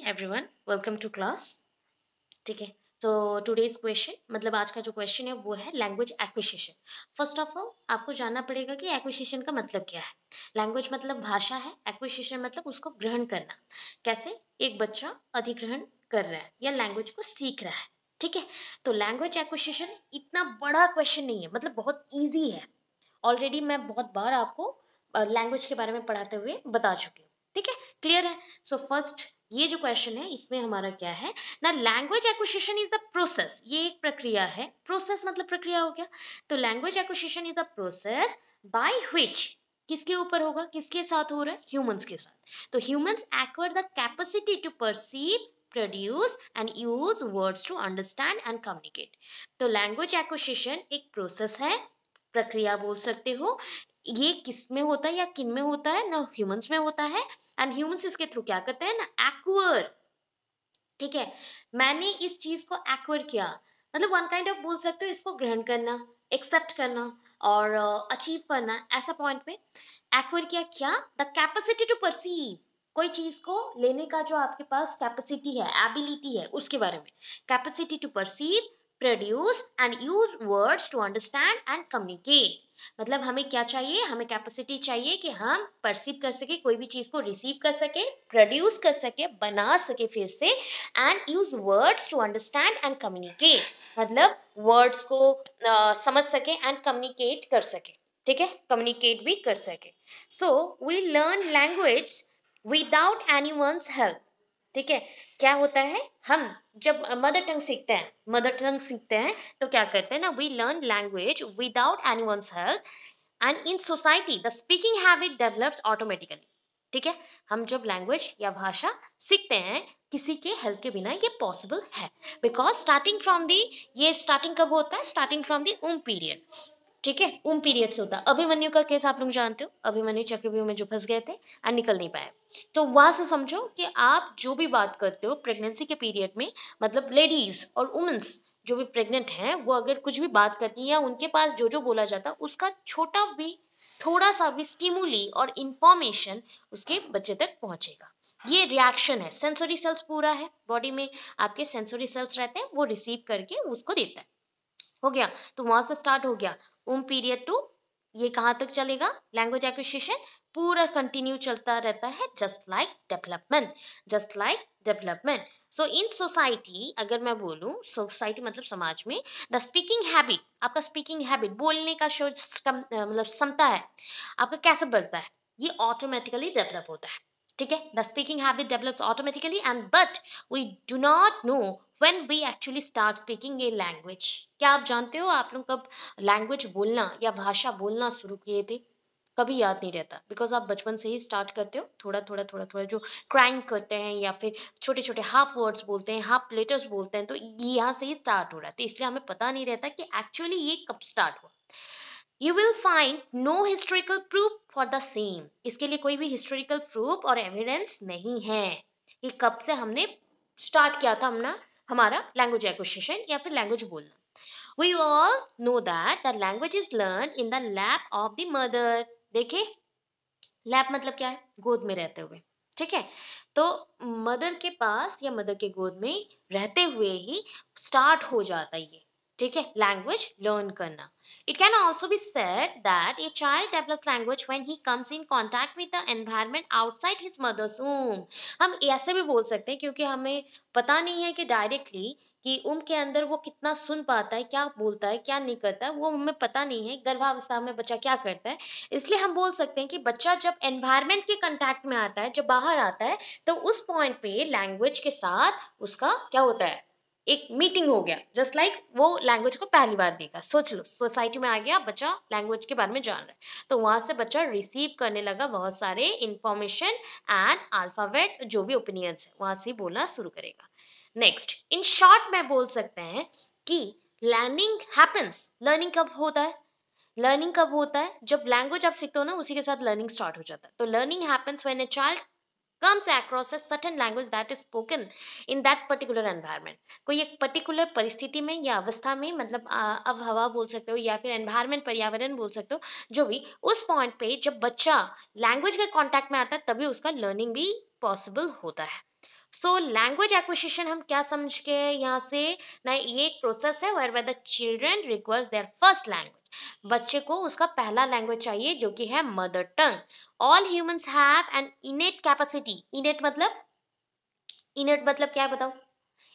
Everyone, welcome to class. ठीक है, तो टुडेज क्वेश्चन मतलब आज का जो क्वेश्चन है वो है language acquisition. First of all आपको जानना पड़ेगा कि एक्विजिशन का मतलब क्या है। लैंग्वेज मतलब भाषा है, एक्विजिशन मतलब उसको ग्रहण करना। कैसे एक बच्चा अधिग्रहण कर रहा है या लैंग्वेज को सीख रहा है। ठीक है, तो लैंग्वेज एक्विजिशन इतना बड़ा क्वेश्चन नहीं है, मतलब बहुत ईजी है। ऑलरेडी मैं बहुत बार आपको लैंग्वेज के बारे में पढ़ाते हुए बता चुकी हूँ। ठीक है, क्लियर है। सो फर्स्ट ये जो क्वेश्चन है इसमें हमारा क्या है ना, language acquisition is a process. ये एक प्रक्रिया है, प्रोसेस मतलब प्रक्रिया हो गया। तो language acquisition is a process by which, किसके ऊपर होगा, किसके साथ हो रहा है, ह्यूमंस के साथ। तो humans acquire the capacity to perceive, produce and use words to understand and communicate. तो लैंग्वेज एक्विजिशन एक प्रोसेस है, प्रक्रिया बोल सकते हो। ये किस में होता है या किन में होता है ना, ह्यूमंस में होता है। एंड ह्यूमंस इसके थ्रू क्या करते हैं ना, एक्वायर। ठीक है, मैंने इस चीज को एक्वायर किया, मतलब वन काइंड ऑफ बोल सकते हो इसको ग्रहण करना, एक्सेप्ट करना और अचीव करना, ऐसा पॉइंट पे एक्वायर किया। क्या, द कैपेसिटी टू परसीव, कोई चीज को लेने का जो आपके पास कैपेसिटी है, एबिलिटी है, उसके बारे में। Capacity to perceive, produce and use words to understand and communicate. मतलब हमें क्या चाहिए, हमें कैपेसिटी चाहिए कि हम परसीव कर सके, कोई भी चीज को रिसीव कर सके, प्रोड्यूस कर सके, बना सके फिर से, and use words to understand and communicate. मतलब वर्ड्स को समझ सके एंड कम्युनिकेट कर सके। ठीक है, कम्युनिकेट भी कर सके। So we learn language without any one's help. ठीक है, क्या होता है, हम जब मदर टंग सीखते हैं, तो क्या करते हैं ना, we learn language without any one's help and in society the speaking habit develops automatically. ठीक है, हम जब लैंग्वेज या भाषा सीखते हैं किसी के हेल्प के बिना, ये पॉसिबल है। बिकॉज स्टार्टिंग फ्रॉम दी, ये स्टार्टिंग कब होता है, starting from the um period. ठीक है, ऊम पीरियड से होता है। अभिमन्यु का केस आप लोग जानते हो, अभिमन्यु चक्रव्यूह में जो फंस गए थे और निकल नहीं पाए। तो वहां से समझो कि आप जो भी बात करते हो प्रेगनेंसी के पीरियड में, मतलब लेडीज और वुमेन्स जो भी प्रेग्नेंट हैं, वो अगर कुछ भी बात करती हैं या उनके पास जो जो बोला जाता है उसका छोटा भी, थोड़ा सा भी स्टिमुली और इंफॉर्मेशन उसके बच्चे तक पहुंचेगा। ये रिएक्शन है, सेंसरी सेल्स पूरा है बॉडी में, आपके सेंसरी सेल्स रहते हैं, वो रिसीव करके उसको देता है। हो गया, तो वहां से स्टार्ट हो गया उम पीरियड टू, ये कहाँ तक चलेगा, लैंग्वेज एक्विजिशन पूरा कंटिन्यू चलता रहता है, just like development, just like development. So in society, अगर मैं बोलूं सोसाइटी मतलब समाज में, द स्पीकिंग हैबिट, आपका स्पीकिंग हैबिट, बोलने का मतलब क्षमता है आपका, कैसे बढ़ता है, ये ऑटोमेटिकली डेवलप होता है। ठीक है, the speaking habit develops automatically and but we do not know when we actually start speaking a language. क्या आप जानते हो आप लोग कब लैंग्वेज बोलना या भाषा बोलना शुरू किए थे? कभी याद नहीं रहता, बिकॉज आप बचपन से ही स्टार्ट करते हो, थोड़ा थोड़ा थोड़ा थोड़ा जो क्राइम करते हैं या फिर छोटे छोटे हाफ वर्ड्स बोलते हैं, हाफ लेटर्स बोलते हैं, तो यहाँ से ही स्टार्ट हो रहा है। तो इसलिए हमें पता नहीं रहता कि एक्चुअली ये कब स्टार्ट हुआ। You will find no historical proof for the same, इसके लिए कोई भी हिस्टोरिकल प्रूफ और एविडेंस नहीं है कि कब से हमने स्टार्ट किया था हमने हमारा लैंग्वेज एक्विजिशन या फिर लैंग्वेज बोलना। We all know that the language is learned in the lap of the mother. देखिए, लैप मतलब क्या है, गोद में रहते हुए। ठीक है, तो मदर के पास या मदर के गोद में रहते हुए ही स्टार्ट हो जाता है ये। ठीक है, लैंग्वेज लर्न करना। It can also be said that a child develops language when he comes in contact with the environment outside his mother's home. हम ऐसे भी बोल सकते हैं, क्योंकि हमें पता नहीं है कि डायरेक्टली कि उनके अंदर वो कितना सुन पाता है, क्या बोलता है, क्या नहीं करता है, वो हमें पता नहीं है, गर्भावस्था में बच्चा क्या करता है। इसलिए हम बोल सकते हैं कि बच्चा जब एनवायरनमेंट के कांटेक्ट में आता है, जब बाहर आता है, तो उस पॉइंट पे लैंग्वेज के साथ उसका क्या होता है, एक मीटिंग हो गया। जस्ट लाइक वो लैंग्वेज को पहली बार देखा, सोच लो सोसाइटी में आ गया बच्चा, लैंग्वेज के बारे में जान रहा है, तो वहां से बच्चा रिसीव करने लगा बहुत सारे इंफॉर्मेशन एंड अल्फाबेट, जो भी ओपिनियंस है वहां से बोलना शुरू करेगा। नेक्स्ट, इन शॉर्ट में बोल सकते हैं कि लर्निंग हैपेंस, लर्निंग कब होता है, लर्निंग कब होता है, जब लैंग्वेज आप सीखते हो ना उसी के साथ लर्निंग स्टार्ट हो जाता है। तो learning happens when a child comes across a certain language that is spoken in that particular environment। कोई एक पर्टिकुलर परिस्थिति में या अवस्था में, मतलब अब हवा बोल सकते हो या फिर एनवायरनमेंट, पर्यावरण बोल सकते हो, जो भी उस पॉइंट पे जब बच्चा लैंग्वेज के कांटेक्ट में आता है तभी उसका लर्निंग भी पॉसिबल होता है। सो लैंग्वेज एक्विजिशन हम क्या समझ के यहाँ से ना, ये एक प्रोसेस है where the children requires their first language. बच्चे को उसका पहला लैंग्वेज चाहिए जो कि है mother tongue. All humans have an innate capacity. Innate मतलब क्या है बताओ?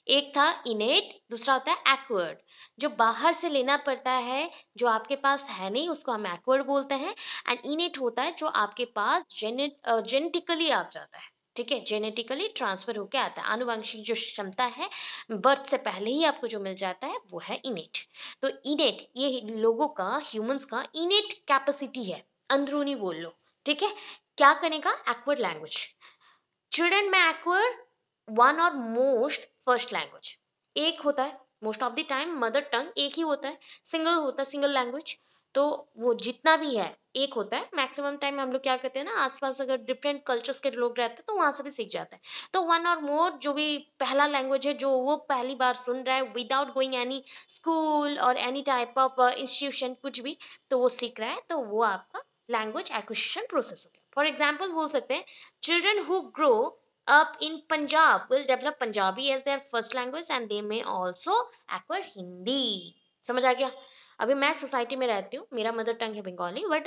एक था इनेट, दूसरा होता है एक्वर्ड। जो बाहर से लेना पड़ता है, जो आपके पास है नहीं, उसको हम एक्वर्ड बोलते हैं। एंड इनेट होता है जो आपके पास जेनेटिकली आ जाता है। ठीक है, जेनेटिकली ट्रांसफर होके आता है। आनुवंशिक जो क्षमता है, बर्थ से पहले ही आपको जो मिल जाता है वो है इनेट। तो इनेट ये लोगों का, ह्यूमंस का इनेट कैपेसिटी है, अंदरूनी बोल लो। ठीक है, क्या करेगा? Acquired language. चिल्ड्रन में एक्वर्ड वन और मोस्ट फर्स्ट लैंग्वेज एक होता है। Most of the time mother tongue एक ही होता है, सिंगल होता है, सिंगल लैंग्वेज। तो वो जितना भी है एक होता है। मैक्सिमम टाइम हम लोग क्या कहते हैं ना, आसपास अगर डिफरेंट कल्चर्स के लोग रहते हैं तो वहां से भी सीख जाते हैं। तो वन और मोर जो भी पहला लैंग्वेज है, जो वो पहली बार सुन रहा है विदाउट गोइंग एनी स्कूल और एनी टाइप ऑफ इंस्टीट्यूशन, कुछ भी, तो वो सीख रहा है, तो वो आपका लैंग्वेज एक्विजिशन प्रोसेस हो गया। फॉर एग्जाम्पल बोल सकते हैं, children who grow up in Punjab will develop Punjabi as their first language and they may also acquire Hindi। समझ आ गया? अभी मैं सोसाइटी में रहती हूँ, मेरा मदर टंग है Bengali, but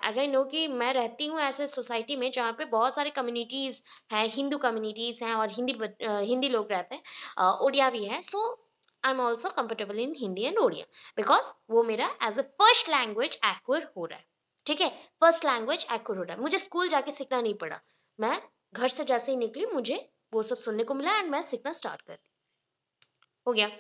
as I know कि मैं रहती हूँ ऐसे सोसाइटी में जहाँ पे बहुत सारे कम्युनिटीज़ हैं, हिंदू कम्युनिटीज़ हैं और हिंदी लोग रहते हैं, उड़िया भी है। So I am also comfortable in Hindi and Odia, because वो मेरा as a first language acquire हो रहा है। ठीक है, फर्स्ट लैंग्वेज एक्वर हो रहा है, मुझे स्कूल जाके सीखना नहीं पड़ा। मैं घर से जैसे ही निकली, मुझे वो सब सुनने को मिला एंड मैं सीखना स्टार्ट कर दी। हो गया।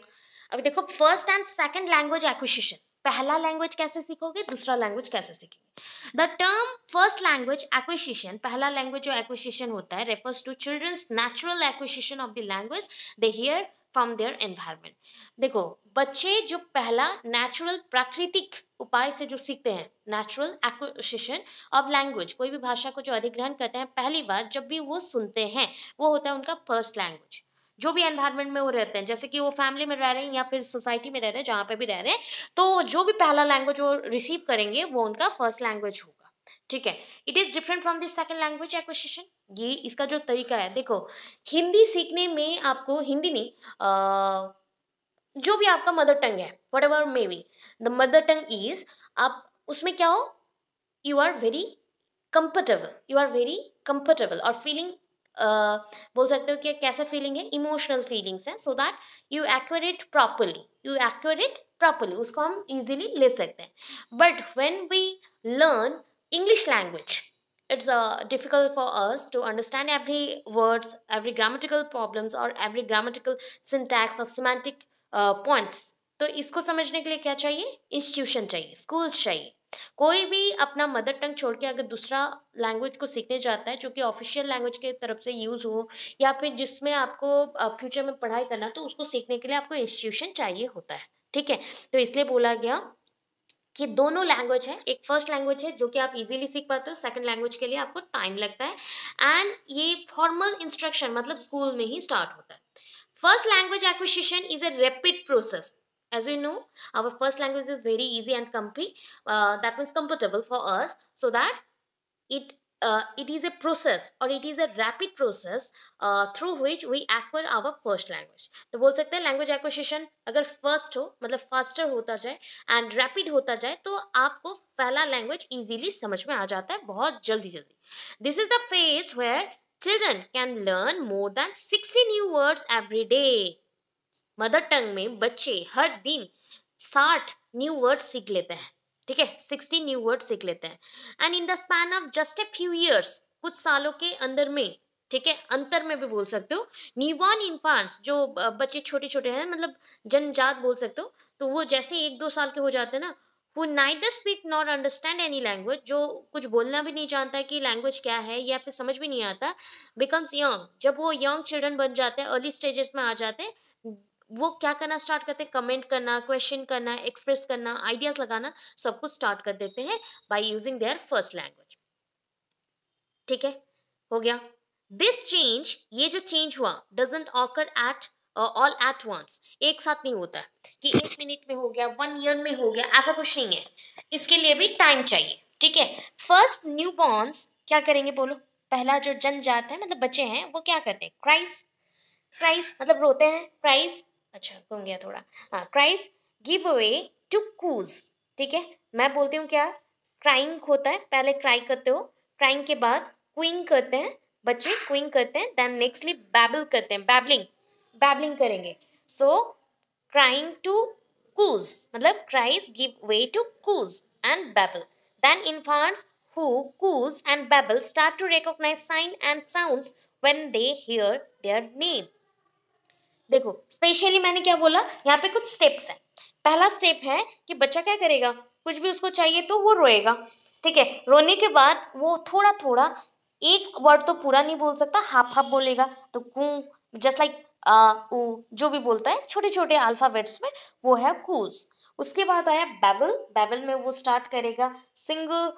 अभी देखो, first and second language acquisition. पहला लैंग्वेज कैसे सीखोगे, दूसरा लैंग्वेज कैसे सीखेंगे। The term first language acquisition, पहला लैंग्वेज जो एक्विजिशन होता है, refers to children's natural acquisition of the language they hear from their environment. देखो, बच्चे जो पहला नेचुरल प्राकृतिक उपाय से जो सीखते हैं, नेचुरल एक्विजिशन ऑफ लैंग्वेज, कोई भी भाषा को जो अधिग्रहण करते हैं पहली बार जब भी वो सुनते हैं, वो होता है उनका फर्स्ट लैंग्वेज। जो भी एनवायरनमेंट में वो रहते हैं, जैसे कि वो फैमिली में रह रहे हैं या फिर सोसाइटी में रह रहे हैं, जहाँ पे भी रह रहे हैं, तो जो भी पहला लैंग्वेज वो रिसीव करेंगे वो उनका फर्स्ट लैंग्वेज होगा। ठीक है, it is different from the second language acquisition. ये इसका जो तरीका है, देखो, हिंदी सीखने में आपको, हिंदी नहीं, जो भी आपका मदर टंग है, whatever may be the mother tongue is, आप उसमें क्या हो, you are very comfortable, you are very comfortable और फीलिंग, बोल सकते हो कि कैसा फीलिंग है, इमोशनल फीलिंग्स है, so that you equate properly, उसको हम इजीली ले सकते हैं। But when we learn English language, it's difficult for us to understand every words, every grammatical problems or every grammatical syntax or semantic points। तो इसको समझने के लिए क्या चाहिए? इंस्टीट्यूशन चाहिए, स्कूल्स चाहिए। कोई भी अपना मदर टंग छोड़ के अगर दूसरा लैंग्वेज को सीखने जाता है जो कि ऑफिशियल लैंग्वेज के तरफ से यूज हो, या फिर जिसमें आपको फ्यूचर में पढ़ाई करना, तो उसको सीखने के लिए आपको इंस्टीट्यूशन चाहिए होता है। ठीक है, तो इसलिए बोला गया कि दोनों लैंग्वेज है, एक फर्स्ट लैंग्वेज है जो कि आप इजीली सीख पाते हो, सेकंड लैंग्वेज के लिए आपको टाइम लगता है एंड ये फॉर्मल इंस्ट्रक्शन मतलब स्कूल में ही स्टार्ट होता है। First language acquisition is a rapid process. As you know, our first language is very easy and that means comfortable for us, so that it it is a process or it is a rapid process through which we acquire our first language। तो बोल सकते हैं language acquisition अगर first हो मतलब faster होता जाए and rapid होता जाए, तो आपको पहला लैंग्वेज इजीली समझ में आ जाता है बहुत जल्दी जल्दी। This is the phase where children can learn more than 60 new words every day. Mother tongue में बच्चे हर दिन 60 न्यू वर्ड्स सीख लेते हैं। ठीक है, 60 न्यू वर्ड्स सीख लेते हैं and in the span of just a few years, कुछ सालों के अंदर में, ठीक है, अंतर में भी बोल सकते हो, न्यूबॉर्न इन्फांट्स जो बच्चे छोटे छोटे हैं, मतलब जनजात बोल सकते हो, तो वो जैसे 1-2 साल के हो जाते हैं ना, who neither speak nor understand any language, जो कुछ बोलना भी नहीं जानता है कि लैंग्वेज क्या है या फिर समझ भी नहीं आता, becomes young, जब वो यंग चिल्ड्रन बन जाते हैं, अर्ली स्टेजेस में आ जाते हैं, वो क्या करना स्टार्ट करते हैं? कमेंट करना, क्वेश्चन करना, एक्सप्रेस करना, आइडियाज लगाना, सब कुछ स्टार्ट कर देते हैं by using their first language. ठीक है, हो गया। दिस चेंज, ये जो चेंज हुआ, doesn't occur at all at once, एक साथ नहीं होता कि 1 मिनट में हो गया, 1 ईयर में हो गया, ऐसा कुछ नहीं है। इसके लिए भी टाइम चाहिए। ठीक है, फर्स्ट न्यू बॉर्न्स क्या करेंगे बोलो? पहला जो जन्मजात है मतलब बच्चे हैं वो क्या करते हैं, क्राइस, क्राइस मतलब रोते हैं, क्राइस, अच्छा घूम गया थोड़ा, हाँ क्राइस गिव अवे टू कूज, ठीक है। मैं बोलती हूँ क्या, क्राइंग होता है, पहले क्राई करते हो, क्राइंग के बाद क्विंग करते हैं, बच्चे क्विंग करते हैं, देन नेक्स्टली बैबल करते हैं, बैबलिंग, बैबलिंग करेंगे। सो crying to coos मतलब cries give way to coos and babble. Then infants who coos and babble start to recognize sign and sounds when they hear their name. देखो specially मैंने क्या बोला, यहाँ पे कुछ स्टेप्स हैं। पहला स्टेप है कि बच्चा क्या करेगा, कुछ भी उसको चाहिए तो वो रोएगा, ठीक है। रोने के बाद वो थोड़ा थोड़ा, एक वर्ड तो पूरा नहीं बोल सकता, हाफ हाफ बोलेगा, तो कू जस्ट लाइक ऊ जो भी बोलता है छोटे छोटे अल्फाबेट्स में, वो है कूज। उसके बाद आया बैबल, बैबल में वो स्टार्ट करेगा सिंगल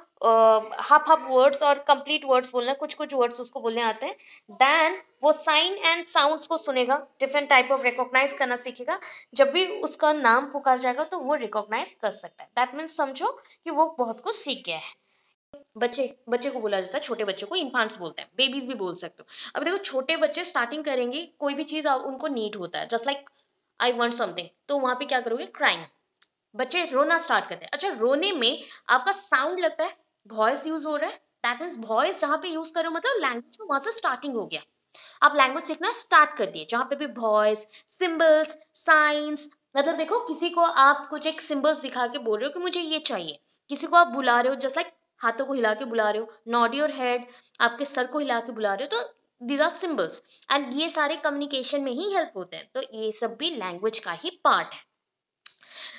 हाफ हाफ वर्ड्स और कंप्लीट वर्ड्स बोलना, कुछ कुछ वर्ड्स उसको बोलने आते हैं। देन वो साइन एंड साउंड्स को सुनेगा, डिफरेंट टाइप ऑफ रिकॉग्नाइज करना सीखेगा, जब भी उसका नाम पुकार जाएगा तो वो रिकॉग्नाइज कर सकता है। दैट मीन्स समझो कि वो बहुत कुछ सीख गया है। बच्चे, बच्चे को बोला जाता है, छोटे बच्चों को इन्फांट्स बोलते हैं, बेबीज भी बोल सकते हो। अब देखो छोटे बच्चे स्टार्टिंग करेंगे, कोई भी चीज उनको नीड होता है, just like I want something, तो वहां पे क्या करोगे, क्राइंग, बच्चे रोना स्टार्ट करते हैं। अच्छा रोने में आपका साउंड लगता है, वॉइस यूज हो रहा है, दैट मीन्स वॉइस जहां पे यूज करो मतलब लैंग्वेज वहां से स्टार्टिंग हो गया, आप लैंग्वेज सीखना स्टार्ट कर दिए, जहां पे भी वॉइस, सिंबल्स, साइंस, मतलब देखो किसी को आप कुछ एक सिंबल्स दिखा के बोल रहे हो कि मुझे ये चाहिए, किसी को आप बुला रहे हो जस्ट लाइक हाथों को हिला के बुला रहे हो, नॉड योर हेड, आपके सर को हिला के बुला रहे हो, तो दीज आर सिंबल्स एंड ये सारे कम्युनिकेशन में ही हेल्प होते हैं, तो ये सब भी लैंग्वेज का ही पार्ट है।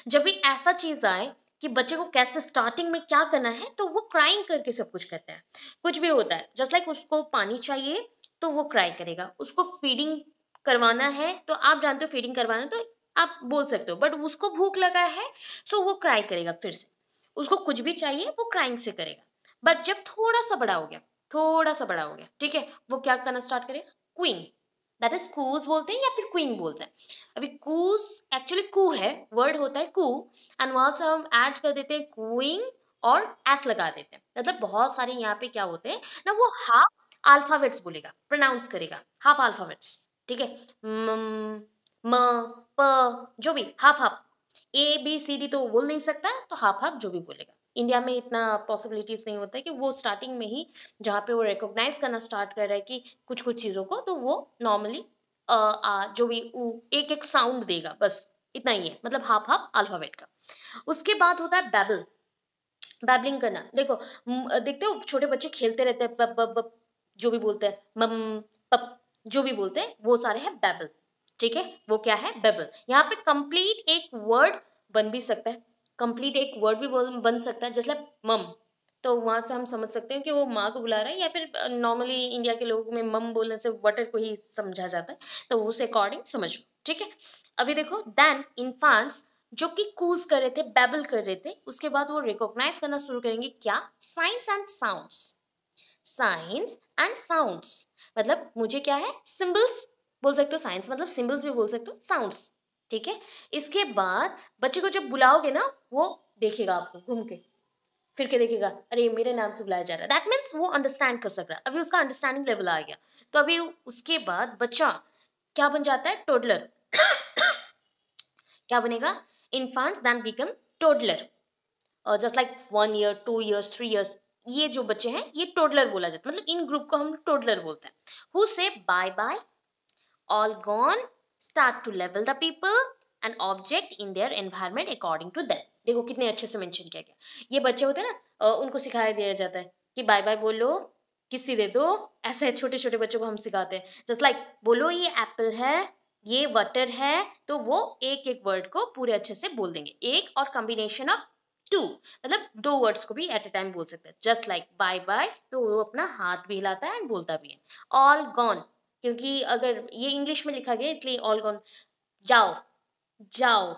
जब भी ऐसा चीज आए कि बच्चे को कैसे स्टार्टिंग में क्या करना है, तो वो क्राइंग करके सब कुछ करता है। कुछ भी होता है जस्ट लाइक उसको पानी चाहिए तो वो क्राई करेगा, उसको फीडिंग करवाना है तो आप जानते हो फीडिंग करवाना है, तो आप बोल सकते हो, बट उसको भूख लगा है सो वो क्राई करेगा, फिर से उसको कुछ भी चाहिए वो क्राइंग से करेगा। बट जब थोड़ा सा बड़ा हो गया, थोड़ा सा बड़ा हो गया, ठीक है, वो क्या करना स्टार्ट करेगा, क्वीन, दैट इज कूज बोलते हैं या फिर क्वीन बोलते हैं। अभी कूस एक्चुअली कू है, वर्ड होता है कू, एंड वहां से हम ऐड कर देते हैं कूइंग और एस लगा देते हैं, मतलब बहुत सारे यहाँ पे क्या होते हैं ना, वो हाफ अल्फाबेट्स बोलेगा, प्रोनाउंस करेगा, हाफ अल्फाबेट्स, ठीक है, म प जो भी half half, A B C D तो वो बोल नहीं सकता, तो हाफ हाफ जो भी बोलेगा। इंडिया में इतना पॉसिबिलिटीज नहीं होता है कि वो स्टार्टिंग में ही जहाँ पे वो रिकॉग्नाइज करना स्टार्ट कर रहा है कि कुछ कुछ चीज़ों को, तो वो नॉर्मली जो भी एक एक साउंड देगा, बस इतना ही है, मतलब हाफ हाफ अल्फाबेट का। उसके बाद होता है बैबल, बैबलिंग करना। देखो देखते हो छोटे बच्चे खेलते रहते हैं, पप पप पप जो भी बोलते हैं, मम पप जो भी बोलते हैं, वो सारे हैं बैबल, ठीक है, वो क्या है, बैबल। यहाँ पे कंप्लीट एक वर्ड बन भी सकता है, कंप्लीट एक वर्ड भी बन सकता है, जैसे मम, तो वहां से हम समझ सकते हैं कि वो माँ को बुला रहा है, या फिर नॉर्मली इंडिया के लोगों में मम बोलने से वाटर को ही समझा जाता है, तो उस अकॉर्डिंग समझ लो, ठीक है। अभी देखो देन इन्फांट्स जो कि कूज कर रहे थे, बैबल कर रहे थे, उसके बाद वो रिकॉग्नाइज करना शुरू करेंगे क्या, science and sounds, science and sounds मतलब मुझे क्या है, सिंबल्स बोल सकते हो, साइंस मतलब सिंबल्स भी बोल सकते हो, साउंड्स, ठीक है। इसके बाद बच्चे को जब बुलाओगे ना, वो देखेगा आपको घूम के, फिर के देखेगा, अरे मेरे नाम से बुलाया जा रहा है, दैट मीन्स वो अंडरस्टैंड कर सक रहा है, अभी उसका अंडरस्टैंडिंग लेवल आ गया। तो अभी उसके बाद बच्चा क्या बन जाता है, टोडलर, क्या बनेगा, infants then become toddler, just like 1 year 2 years 3 years, ये जो बच्चे हैं ये टोडलर बोला जाता है, मतलब इन ग्रुप को हम टोडलर बोलते हैं। Who say bye bye, all gone, start to लेवल the people and object in their environment according to that. देखो कितने अच्छे से मेंशन किया गया, ये बच्चे होते हैं ना, उनको सिखाया दिया जाता है कि बाय बाय बोलो, किसी दे दो, ऐसे छोटे छोटे बच्चों को हम सिखाते हैं, जस्ट लाइक बोलो ये एप्पल है, ये वाटर है, तो वो एक एक वर्ड को पूरे अच्छे से बोल देंगे, एक और कॉम्बिनेशन ऑफ टू, मतलब दो वर्ड्स को भी एट अ टाइम बोल सकते हैं, जस्ट लाइक बाय बाय, तो वो अपना हाथ भी हिलाता है एंड बोलता भी है। ऑल गॉन, क्योंकि अगर ये इंग्लिश में लिखा गया इसलिए ऑल गॉन, जाओ, जाओ,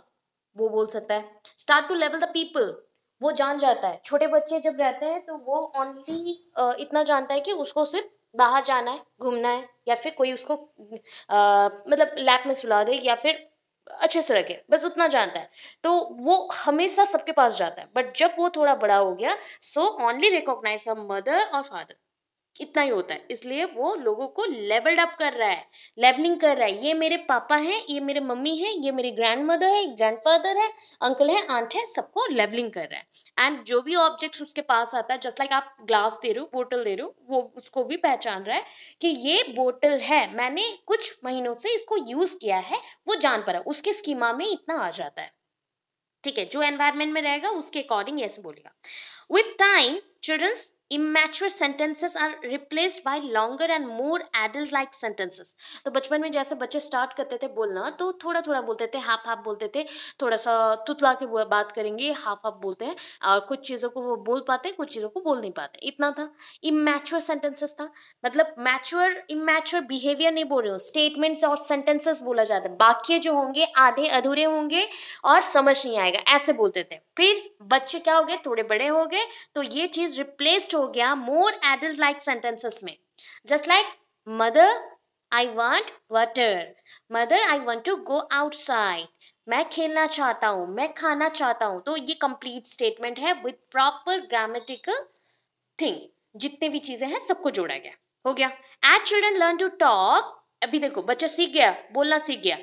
वो बोल सकता है। स्टार्ट टू लेवल द पीपल, वो जान जाता है, छोटे बच्चे जब रहते हैं तो वो ओनली इतना जानता है कि उसको सिर्फ बाहर जाना है, घूमना है, या फिर कोई उसको मतलब लैप में सुला दे, या फिर अच्छे से रखे, बस उतना जानता है, तो वो हमेशा सबके पास जाता है। बट जब वो थोड़ा बड़ा हो गया, so only recognise a mother और फादर, इतना ही होता है, इसलिए वो लोगों को लेवल्ड अप कर रहा है, लेवलिंग कर रहा है। ये मेरे पापा हैं, ये मेरे मम्मी है, ये मेरी ग्रैंड मदर है, ग्रैंडफादर है, अंकल है, आंट है, सबको लेवलिंग कर रहा है। एंड जो भी ऑब्जेक्ट्स उसके पास आता है, जस्ट लाइक आप ग्लास दे रहे हो, बोतल दे रहे हो, वो उसको भी पहचान रहा है कि ये बोतल है, मैंने कुछ महीनों से इसको यूज किया है, वो जान पा रहा है, उसके स्कीमा में इतना आ जाता है। ठीक है, जो एनवायरमेंट में रहेगा उसके अकॉर्डिंग ऐसे बोलेगा। With time children's immature sentences are replaced by longer and more adult like sentences। तो बचपन में जैसे बच्चे स्टार्ट करते थे बोलना, तो थोड़ा थोड़ा बोलते थे, हाफ हाफ बोलते थे, थोड़ा सा तुतला के बात करेंगे, हाफ हाफ बोलते हैं, और कुछ चीज़ों को वो बोल पाते, कुछ चीज़ों को बोल नहीं पाते, इतना था। इमेच्योर सेंटेंसेस था, मतलब मैच्योर इमेच्योर बिहेवियर नहीं बोल रही हूँ, स्टेटमेंट्स और सेंटेंसेस बोला जाता है, वाक्य जो होंगे आधे अधूरे होंगे और समझ नहीं आएगा, ऐसे बोलते थे। फिर बच्चे क्या हो गए, थोड़े बड़े हो गए, तो ये चीज रिप्लेस्ड हो गया मोर एडल्ट लाइक सेंटेंसेस में। Just like mother I want water, mother I want to go outside, मैं खेलना चाहता हूँ, मैं खाना चाहता हूँ। तो ये कंप्लीट स्टेटमेंट है विद प्रॉपर ग्रामेटिकल थिंग, जितने भी चीजें हैं सबको जोड़ा गया, हो गया। As children learn to talk, अभी देखो बच्चा सीख गया, बोलना सीख गया,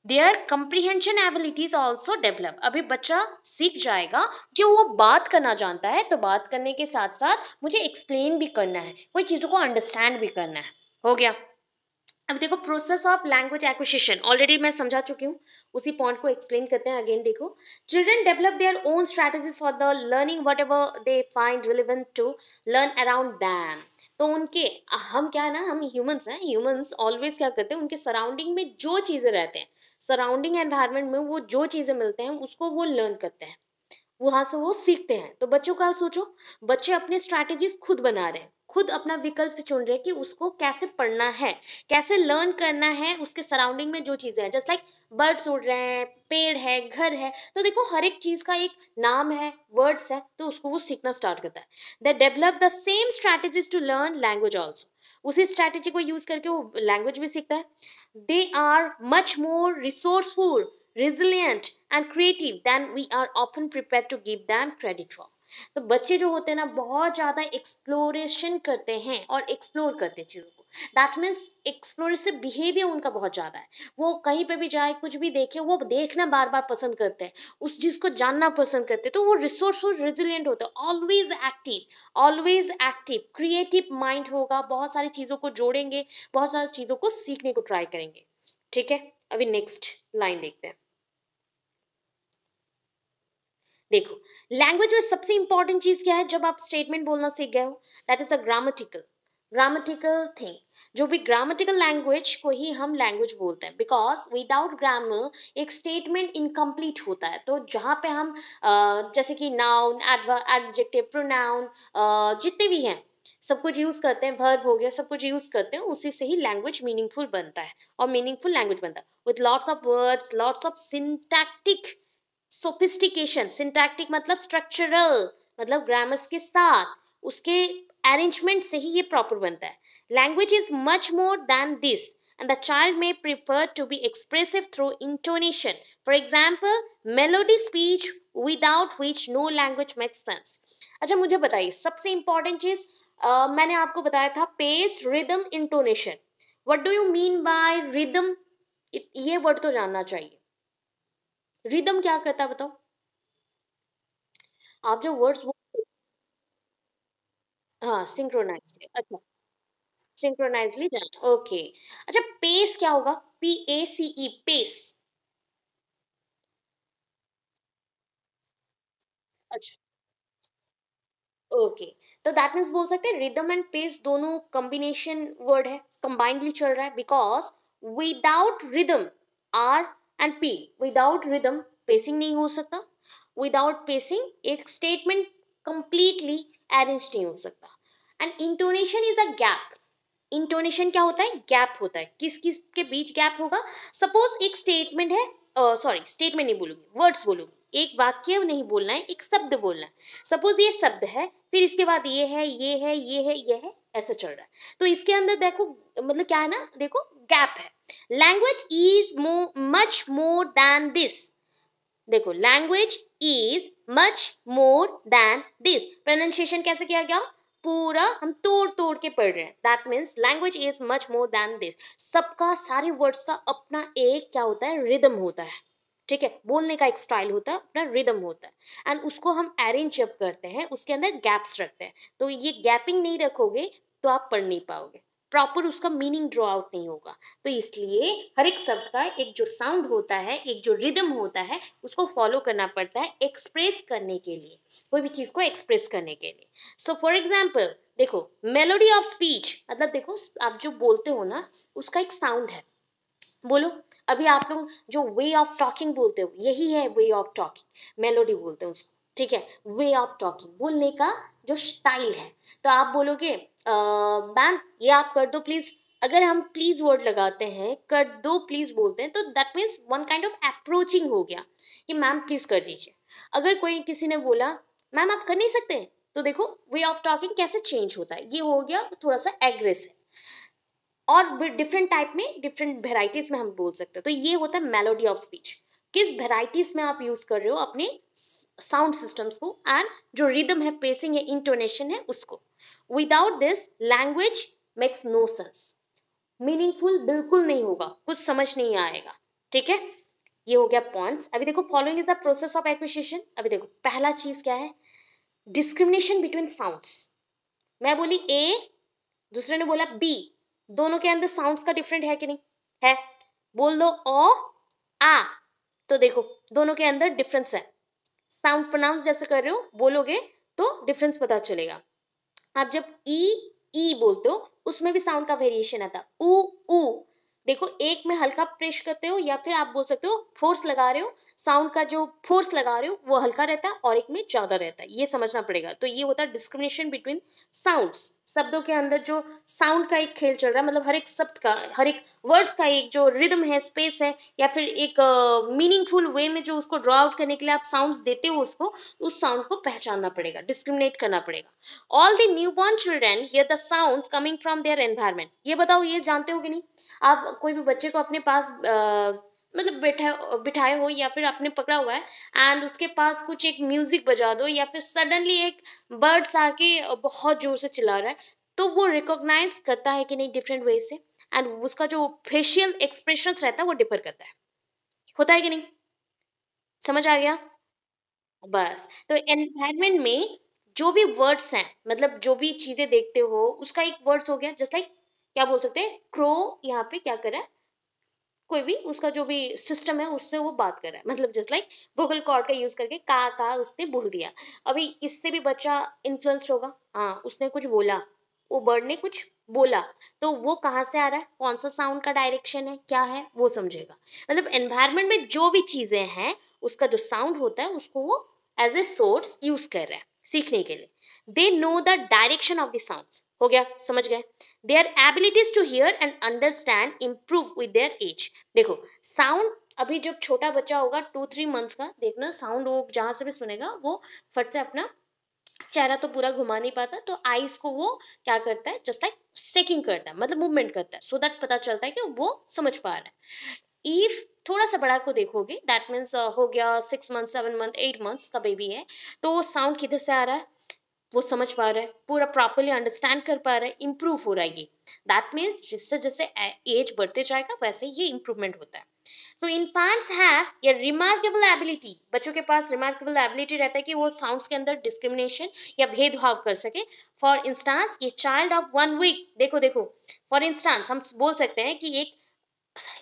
their comprehension abilities also develop. अभी बच्चा सीख जाएगा कि वो बात करना जानता है, तो बात करने के साथ साथ मुझे एक्सप्लेन भी करना है, कोई चीज़ों को अंडरस्टैंड भी करना है, हो गया। अब देखो process of language acquisition, already मैं समझा चुकी हूँ, उसी पॉइंट को एक्सप्लेन करते हैं अगेन। देखो, children develop their own strategies for the learning whatever they find relevant to learn around them. तो उनके, हम क्या है ना, हम ह्यूमंस हैं, ह्यूमंस ऑलवेज क्या करते हैं, उनके सराउंडिंग में जो चीज़ें रहते हैं, सराउंडिंग एनवायरनमेंट में वो जो चीज़ें मिलते हैं उसको वो लर्न करते हैं, वहां से वो सीखते हैं। तो बच्चों का सोचो, बच्चे अपने स्ट्रैटेजीज खुद बना रहे हैं, खुद अपना विकल्प चुन रहे हैं कि उसको कैसे पढ़ना है, कैसे लर्न करना है, उसके सराउंडिंग में जो चीजें हैं, जस्ट लाइक बर्ड्स उड़ रहे हैं, पेड़ है, घर है, तो देखो हर एक चीज का एक नाम है, वर्ड्स है, तो उसको वो सीखना स्टार्ट करता है। They develop the same strategies to learn language also, उसी स्ट्रैटेजी को यूज करके वो लैंग्वेज भी सीखता है। They are much more resourceful, resilient and creative than we are often prepared to give them credit for। तो बच्चे जो होते हैं ना, बहुत ज़्यादा एक्सप्लोरेशन करते हैं और एक्सप्लोर करते हैं चीज़ों को, दैट मीन्स एक्सप्लोरेसिव बिहेवियर उनका बहुत ज़्यादा है। वो कहीं पे भी जाए, कुछ भी देखे, वो देखना बार बार पसंद करते हैं, उस चीज़ को जानना पसंद करते हैं, तो वो रिसोर्सफुल रिजिलियंट होते हैं, ऑलवेज एक्टिव क्रिएटिव माइंड होगा, बहुत सारी चीज़ों को जोड़ेंगे, बहुत सारी चीज़ों को सीखने को ट्राई करेंगे। ठीक है, अभी नेक्स्ट लाइन देखते हैं। देखो, लैंग्वेज में सबसे इंपॉर्टेंट चीज क्या है, जब आप स्टेटमेंट बोलना सीख गए हो, that is a grammatical thing. जो भी ग्रामेटिकल लैंग्वेज को ही हम लैंग्वेज बोलते हैं, बिकॉज विदाउट ग्रामर एक स्टेटमेंट इनकम्प्लीट होता है। तो जहाँ पे हम जैसे कि नाउन, एडजेक्टिव, प्रोनाउन, जितने भी हैं सब कुछ यूज करते हैं, वर्ब हो गया, सब कुछ यूज करते हैं, उसी से ही लैंग्वेज मीनिंगफुल बनता है, और मीनिंगफुल लैंग्वेज बनता है with lots of words, lots of syntactic sophistication. Syntactic मतलब स्ट्रक्चरल, मतलब ग्रामर्स के साथ उसके अरेंजमेंट से ही ये प्रॉपर बनता है। Language is much more than this and the child may prefer to be expressive through intonation, for example melody speech without which no language makes sense। अच्छा मुझे बताइए, सबसे इंपॉर्टेंट चीज मैंने आपको बताया था, pace, rhythm, intonation. What do you mean by rhythm? ये वर्ड तो जानना चाहिए, रिदम क्या करता है बताओ? आप जो वर्ड्स बोल, हाँ सिंक्रोनाइजली, अच्छा, सिंक्रोनाइजली जाना, ओके। अच्छा पेस क्या होगा? PACE, pace. अच्छा, ओके, तो दैट मीन्स बोल सकते हैं रिदम एंड पेस दोनों कॉम्बिनेशन वर्ड है, कंबाइंडली चल रहा है, because without rhythm, R and P, without rhythm pacing नहीं हो सकता, विदाउट पेसिंग एक स्टेटमेंट कंप्लीटली अरेंज नहीं हो सकता। And intonation is a gap. Intonation क्या होता है? गैप होता है, किस किस के बीच गैप होगा? सपोज एक स्टेटमेंट है, सॉरी स्टेटमेंट नहीं बोलूंगी, वर्ड्स बोलूंगी, एक वाक्य नहीं बोलना है, एक शब्द बोलना है। सपोज ये शब्द है, फिर इसके बाद ये है, ये है, ये है, ये है, ऐसा चल रहा है, तो इसके अंदर देखो, मतलब क्या है ना, देखो गैप है। Language is much more than this. देखो, language is much more than this, pronunciation कैसे किया गया? पूरा हम तोड़ तोड़ के पढ़ रहे हैं। That means language is much more than this. सबका, सारे वर्ड्स का अपना एक क्या होता है, रिदम होता है। ठीक है, बोलने का एक स्टाइल होता है, अपना रिदम होता है, एंड उसको हम अरेंज जब करते हैं उसके अंदर गैप्स रखते हैं। तो ये गैपिंग नहीं रखोगे तो आप पढ़ नहीं पाओगे, प्रॉपर उसका मीनिंग ड्रॉ आउट नहीं होगा। तो इसलिए हर एक शब्द का एक जो साउंड होता है, एक जो रिदम होता है, उसको फॉलो करना पड़ता है एक्सप्रेस करने के लिए, कोई भी चीज को एक्सप्रेस करने के लिए। सो फॉर एग्जाम्पल देखो, मेलोडी ऑफ स्पीच मतलब देखो आप जो बोलते हो ना उसका एक साउंड है। बोलो, अभी आप लोग जो वे ऑफ टॉकिंग बोलते हो, यही है वे ऑफ टॉकिंग, मेलोडी बोलते हैं उसको। ठीक है, वे ऑफ टॉकिंग, बोलने का जो स्टाइल है। तो आप बोलोगे मैम ये आप कर दो प्लीज। अगर हम प्लीज वर्ड लगाते हैं, कर दो प्लीज बोलते हैं, तो that means one kind of approaching हो गया कि मैम प्लीज कर दीजिए। अगर कोई किसी ने बोला मैम आप कर नहीं सकते, तो देखो वे ऑफ टॉकिंग कैसे चेंज होता है, ये हो गया थोड़ा सा एग्रेसिव। और डिफरेंट टाइप में, डिफरेंट वेराइटीज में हम बोल सकते हैं। तो ये होता है मेलोडी ऑफ स्पीच, किस वेराइटीज में आप यूज कर रहे हो अपने साउंड सिस्टम्स को, एंड जो रिदम है, पेसिंग है, इंटोनेशन है, उसको। Without this language makes no sense, meaningful बिल्कुल नहीं होगा, कुछ समझ नहीं आएगा। ठीक है, ये हो गया पॉइंट्स। अभी देखो, following is the process of acquisition. अभी देखो पहला चीज क्या है, डिस्क्रिमिनेशन बिटवीन साउंड्स। मैं बोली ए, दूसरे ने बोला बी, दोनों के अंदर साउंड्स का डिफरेंट है कि नहीं है? बोल दो ओ आ, तो देखो दोनों के अंदर डिफरेंस है। साउंड प्रोनाउंस जैसे कर रहे हो, बोलोगे तो डिफरेंस पता चलेगा। आप जब ई बोलते हो उसमें भी साउंड का वेरिएशन आता है, ऊ। देखो एक में हल्का प्रेस करते हो, या फिर आप बोल सकते हो फोर्स लगा रहे हो, साउंड का जो फोर्स लगा रहे हो वो हल्का रहता है और एक में ज्यादा रहता है, ये समझना पड़ेगा। तो ये होता है डिस्क्रिमिनेशन बिटवीन साउंड्स। शब्दों के अंदर जो साउंड का एक खेल चल रहा है, मतलब हर एक शब्द का, हर एक वर्ड्स का एक जो रिदम है, स्पेस है, या फिर एक मीनिंगफुल वे में जो उसको ड्रॉ आउट करने के लिए आप साउंड्स देते हो उसको, उस साउंड को पहचानना पड़ेगा, डिस्क्रिमिनेट करना पड़ेगा। All the newborn children here the sounds coming from their environment. ये बताओ, ये जानते हो कि नहीं? आप कोई भी बच्चे को अपने पास मतलब बिठाए हो, या फिर आपने पकड़ा हुआ है, एंड उसके पास कुछ एक म्यूजिक बजा दो, या फिर सडनली एक बर्ड्स आके बहुत जोर से चिल्ला रहा है, तो वो रिकॉग्नाइज करता है कि नहीं डिफरेंट वे से, एंड उसका जो फेशियल एक्सप्रेशन रहता है वो डिफर करता है, होता है कि नहीं? समझ आ गया? बस, तो एनवायरनमेंट में जो भी वर्ड्स हैं, मतलब जो भी चीजें देखते हो उसका एक वर्ड्स हो गया, जस्ट लाइक क्या बोल सकते हैं, क्रो यहाँ पे क्या कर रहा है, कोई भी उसका जो भी सिस्टम है उससे वो बात कर रहा है, मतलब जस्ट लाइक वोकल कॉर्ड का यूज करके का उसने बोल दिया। अभी इससे भी बच्चा इन्फ्लुएंस्ड होगा, हाँ उसने कुछ बोला, वो बर्ड ने कुछ बोला, तो वो कहाँ से आ रहा है, कौन सा साउंड का डायरेक्शन है, क्या है, वो समझेगा। मतलब एनवायरनमेंट में जो भी चीजें हैं उसका जो साउंड होता है उसको वो एज ए सोर्स यूज कर रहा है सीखने के लिए। They know the direction of the sounds, हो गया, समझ गए? Their abilities to hear and understand improve with their age. देखो साउंड, अभी जब छोटा बच्चा होगा 2-3 मंथ्स का, देखना साउंड वो जहां से भी सुनेगा वो फट से अपना चेहरा तो पूरा घुमा नहीं पाता, तो आईज को वो क्या करता है, जस्ट लाइक सेकिंग करता है, मतलब मूवमेंट करता है, सो दैट पता चलता है कि वो समझ पा रहा है। इफ थोड़ा सा बड़ा को देखोगे, दैट मीन्स हो गया 6 मंथ, 7 मंथ, 8 मंथ्स का बेबी है, तो वो साउंड किधर से आ रहा है, वो समझ पा रहा है, पूरा प्रॉपरली अंडरस्टैंड कर पा रहा है, इंप्रूव हो रहा है ये। दैट मीन्स जिससे जैसे एज बढ़ते जाएगा वैसे ये इंप्रूवमेंट होता है। सो इन्फेंट्स हैव ये रिमार्केबल एबिलिटी, बच्चों के पास रिमार्केबल एबिलिटी रहता है कि वो साउंड्स के अंदर डिस्क्रिमिनेशन या भेदभाव कर सके। फॉर इंस्टांस ये चाइल्ड ऑफ 1 वीक, देखो देखो, फॉर इंस्टांस हम बोल सकते हैं कि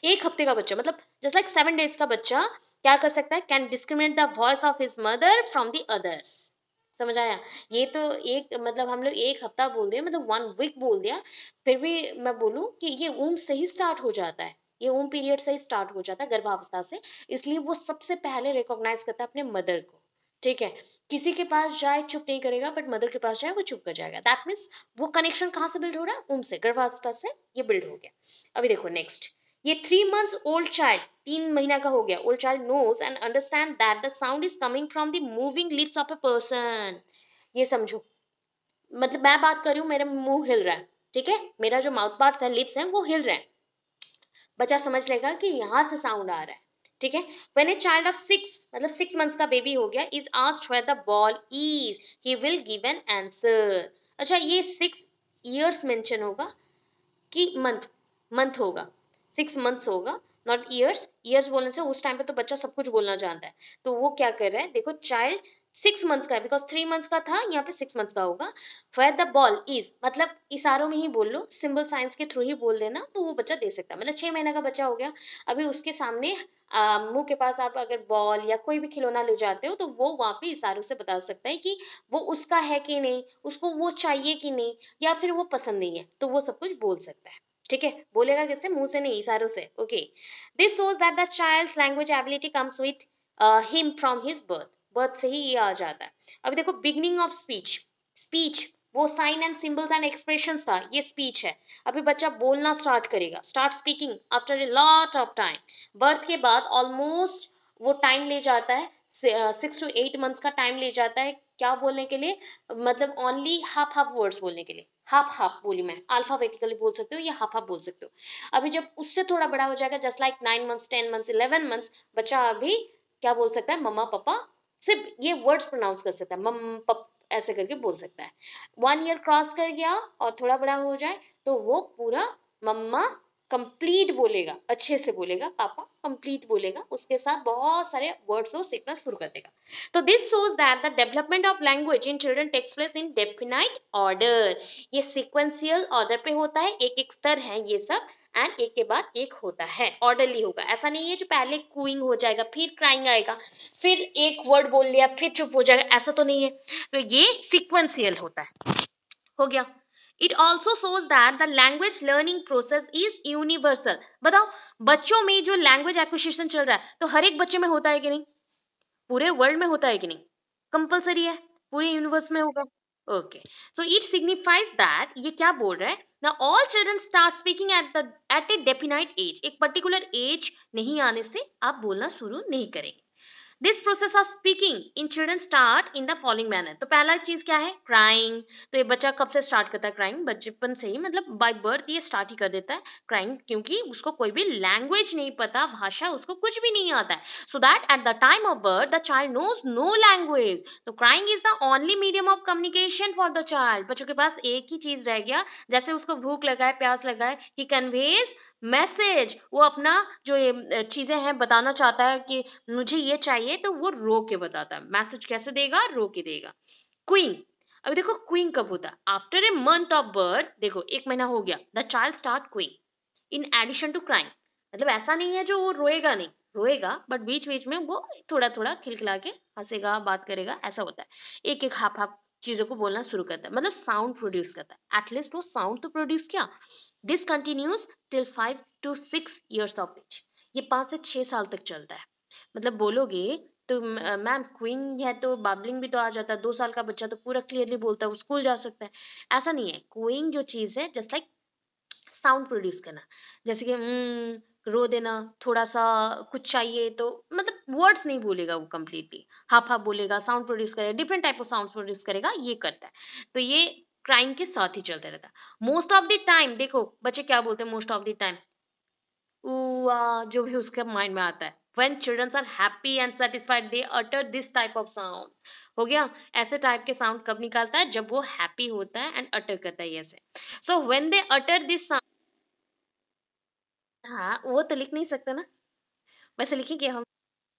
एक हफ्ते का बच्चा, मतलब जस्ट लाइक 7 डेज का बच्चा क्या कर सकता है, can discriminate the voice of his mother from the others. समझ आया? ये तो एक, मतलब हम लोग एक हफ्ता बोल दिया, मतलब 1 वीक बोल दिया, फिर भी मैं बोलूँ कि ये ऊन से ही स्टार्ट हो जाता है, ये ऊन पीरियड से ही स्टार्ट हो जाता है, गर्भावस्था से। इसलिए वो सबसे पहले रिकॉग्नाइज करता है अपने मदर को। ठीक है, किसी के पास जाए चुप नहीं करेगा, बट मदर के पास जाए वो चुप कर जाएगा। दैट मीन्स वो कनेक्शन कहाँ से बिल्ड हो रहा है, ऊन से, गर्भावस्था से ये बिल्ड हो गया। अभी देखो नेक्स्ट, ये 3 मंथ्स ओल्ड चाइल्ड, 3 महीना का हो गया, old child knows and understand that the sound is coming from the moving lips of a person. ये समझो, मतलब मैं बात कर रही हूँ, मेरा मुंह हिल रहा है, ठीक है, मेरा जो माउथ पार्ट्स है, लिप्स हैं, वो हिल रहे हैं, बच्चा समझ लेगा कि यहाँ से साउंड आ रहा है। ठीक है, व्हेन ए चाइल्ड ऑफ 6, मतलब 6 मंथ्स का बेबी हो गया, is asked where the ball is, he will give an answer. अच्छा, ये 6 years मेंशन होगा कि मंथ होगा, 6 months होगा, नॉट ईयर्स। ईयर्स बोलने से उस टाइम पे तो बच्चा सब कुछ बोलना जानता है, तो वो क्या कर रहा है, देखो चाइल्ड 6 months का है, बिकॉज 3 months का था, यहाँ पे 6 months का होगा। वेयर द बॉल इज, मतलब इशारों में ही बोल लो, सिंबल साइंस के थ्रू ही बोल देना, तो वो बच्चा दे सकता है। मतलब 6 महीने का बच्चा हो गया, अभी उसके सामने मुंह के पास आप अगर बॉल या कोई भी खिलौना ले जाते हो, तो वो वहां पे इशारों से बता सकता है कि वो उसका है कि नहीं, उसको वो चाहिए कि नहीं, या फिर वो पसंद नहीं है, तो वो सब कुछ बोल सकता है। ठीक है, बोलेगा कैसे, मुंह से नहीं, इशारों से। Okay, this shows that the child's language ability comes with him from his birth. Birth से ही ये आ जाता है। अभी देखो, बिगनिंग ऑफ स्पीच, स्पीच वो sign and symbols and expressions था, ये स्पीच है। अभी बच्चा बोलना स्टार्ट करेगा, start speaking after a lot of time. Birth के बाद ऑलमोस्ट वो टाइम ले जाता है, 6 to 8 months का टाइम ले जाता है, क्या बोलने के लिए, मतलब ओनली हाफ हाफ वर्ड्स बोलने के लिए। हाफ हाफ बोली मैं, अल्फाबेटिकली बोल सकते हो या हाफ हाफ बोल सकते हो। अभी जब उससे थोड़ा बड़ा हो जाएगा, just like 9 months, 10 months, 11 months, बच्चा अभी क्या बोल सकता है, मम्मा पापा, सिर्फ ये वर्ड्स प्रोनाउंस कर सकता है, मम पप ऐसे करके बोल सकता है। 1 year क्रॉस कर गया और थोड़ा बड़ा हो जाए, तो वो पूरा मम्मा कंप्लीट बोलेगा, अच्छे से बोलेगा, पापा कंप्लीट बोलेगा, उसके साथ बहुत सारे वर्ड्स वो सीखना शुरू कर देगा। तो this shows that the development of language in children takes place in definite order। ये sequential order पे होता है, एक एक स्तर है ये सब, एंड एक के बाद एक होता है, ऑर्डरली होगा। ऐसा नहीं है जो पहले कूइंग हो जाएगा, फिर क्राइंग आएगा, फिर एक वर्ड बोल लिया फिर चुप हो जाएगा, ऐसा तो नहीं है। तो ये सिक्वेंशियल होता है। हो गया। It also shows that the language learning process is universal. बताओ, बच्चों में जो लैंग्वेज एक्विजिशन चल रहा है, तो हर एक बच्चे में होता है कि नहीं, पूरे वर्ल्ड में होता है कि नहीं, कंपलसरी है, पूरे यूनिवर्स में होगा। Okay, so it signifies that, ये क्या बोल रहा है ना, all children start speaking at a definite age. एक पर्टिकुलर एज नहीं आने से आप बोलना शुरू नहीं करेंगे। This process of speaking in children start in the following manner. तो पहला चीज क्या है, क्राइंग। तो ये बच्चा कब से स्टार्ट करता है क्राइंग, बचपन से ही, मतलब बाय बर्थ ये स्टार्ट ही कर देता है क्राइंग, क्योंकि उसको कोई भी लैंग्वेज नहीं पता, भाषा उसको कुछ भी नहीं आता है। So that at the time of birth the child knows no language. तो crying is the only medium of communication for the child. बच्चों के पास एक ही चीज रह गया, जैसे उसको भूख लगा है, प्यास लगा है, ही कन्वेज मैसेज। वो अपना जो ये चीजें हैं बताना चाहता है कि मुझे ये चाहिए, तो वो रो के बताता है। मैसेज कैसे देगा, रो के देगा। क्वीन, अभी देखो क्वीन कब होता है, after a month of birth. देखो 1 महीना हो गया, the child start cooing in addition to crying. मतलब ऐसा नहीं है जो वो रोएगा नहीं, रोएगा, बट बीच बीच में वो थोड़ा थोड़ा खिलखिला के हंसेगा, बात करेगा, ऐसा होता है। एक एक हाफ हाफ चीजों को बोलना शुरू करता है, मतलब साउंड प्रोड्यूस करता है, एटलीस्ट वो साउंड तो प्रोड्यूस किया। This continues till 5 to 6 years of age. ये 5 से 6 साल तक चलता है। मतलब बोलोगे तो मैम क्वीन है तो बाबलिंग भी तो आ जाता है, 2 साल का बच्चा तो पूरा क्लियरली बोलता है, वो स्कूल जा सकता है। ऐसा नहीं है, क्वीन जो चीज है जस्ट लाइक साउंड प्रोड्यूस करना, जैसे कि रो देना, थोड़ा सा कुछ चाहिए, तो मतलब वर्ड्स नहीं बोलेगा वो कंप्लीटली, हाफ हाफ बोलेगा, साउंड प्रोड्यूस करेगा, different type of sound produce करेगा, ये करता है। तो ये क्राइम के साथ ही चलता रहता है। मोस्ट ऑफ द टाइम देखो बच्चे क्या बोलते हैं, मोस्ट ऑफ द टाइम जो भी उसके माइंड में आता है। When children are happy and satisfied, they utter this type of sound। हो गया। ऐसे टाइप के साउंड कब निकालता है, जब वो हैप्पी होता है एंड अटर करता है ऐसे। So when they utter this sound, हाँ वो तो लिख नहीं सकते ना, वैसे लिखेंगे हम।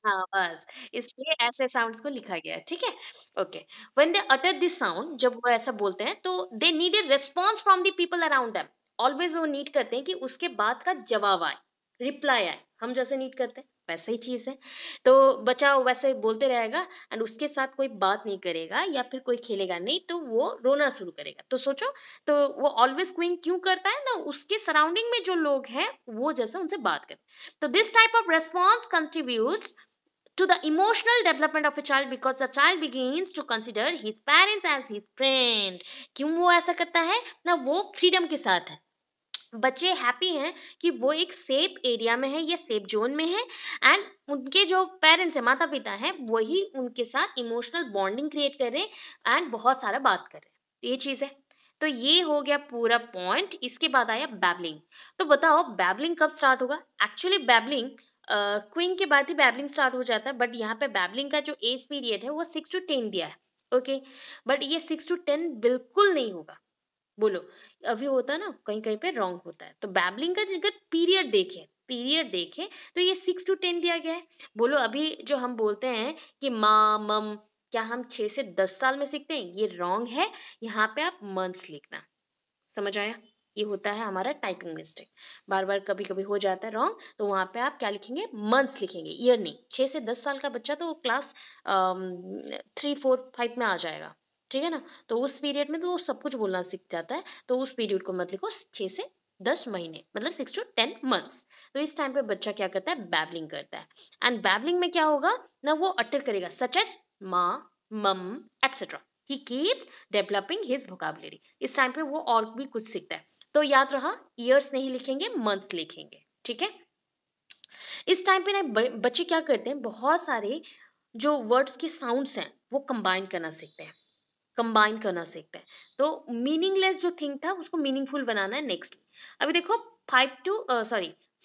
हाँ बस, इसलिए ऐसे साउंड्स को लिखा गया है, ठीक है। Okay, when they utter this sound, जब वो ऐसा बोलते हैं, तो they need a response from the people around them. Always वो नीड करते हैं कि उसके बाद का जवाब आए, रिप्लाई आए, हम जैसे नीड करते हैं वैसे ही चीज है। तो बच्चा वैसे बोलते रहेगा एंड उसके साथ कोई बात नहीं करेगा या फिर कोई खेलेगा नहीं, तो वो रोना शुरू करेगा। तो सोचो, तो वो ऑलवेज क्वीन क्यों करता है ना, उसके सराउंडिंग में जो लोग हैं वो जैसे उनसे बात करें। तो this type of response contributes to the emotional development of a child because the child begins to consider his parents as his friend। क्यों वो ऐसा करता है ना, वो फ्रीडम के साथ है, बच्चे हैप्पी हैं कि वो एक सेफ एरिया में है या सेफ जोन में है, एंड उनके जो पेरेंट्स हैं, माता पिता हैं, वही उनके साथ इमोशनल बॉन्डिंग क्रिएट कर रहे हैं एंड बहुत सारा बात कर रहे हैं। तो ये चीज़ है। तो ये हो गया पूरा पॉइंट। इसके बाद आया बैबलिंग। तो बताओ बैबलिंग कब स्टार्ट होगा। एक्चुअली बैबलिंग क्वीन के बाद ही बैबलिंग स्टार्ट हो जाता है, बट यहाँ पे बैबलिंग का जो एज पीरियड है वो 6 to 10 दिया है। ओके, बट ये 6 to 10 बिल्कुल नहीं होगा। बोलो, अभी होता है ना कहीं कहीं पे रॉन्ग होता है, तो बैबलिंग का अगर पीरियड देखें तो ये 6 to 10 दिया गया है। बोलो, अभी जो हम बोलते हैं कि माँ मम, क्या हम 6 से 10 साल में सीखते हैं? ये रॉन्ग है। यहाँ पे आप मंथ्स लिखना। समझ आया? ये होता है हमारा टाइपिंग मिस्टेक, बार बार कभी कभी हो जाता है रॉन्ग, तो वहां पे आप क्या लिखेंगे? मंथ्स लिखेंगे, ईयर नहीं। 6 से 10 साल का बच्चा तो क्लास 3 4 5 में आ जाएगा, ठीक है ना? तो उस पीरियड में तो वो सब कुछ बोलना सीख जाता है, तो उस पीरियड को मत लिखो 6 से 10 महीने, मतलब 6 to 10 months। तो इस टाइम पे बच्चा क्या करता है? बैबलिंग करता है। एंड बैबलिंग में क्या होगा ना, वो अटर करेगा, सच एज माँ, मम, etcetera. He keeps developing his vocabulary. इस टाइम पे वो और भी कुछ सीखता है। तो याद रहा, ईयर्स नहीं लिखेंगे, मंथ्स लिखेंगे, ठीक है? इस टाइम पे ना बच्चे क्या करते हैं, बहुत सारे जो वर्ड्स के साउंड्स हैं वो कंबाइन करना सीखते हैं, कंबाइन करना सीखते हैं। तो मीनिंगलेस जो थिंग था उसको मीनिंगफुल बनाना है नेक्स्ट। अभी देखो,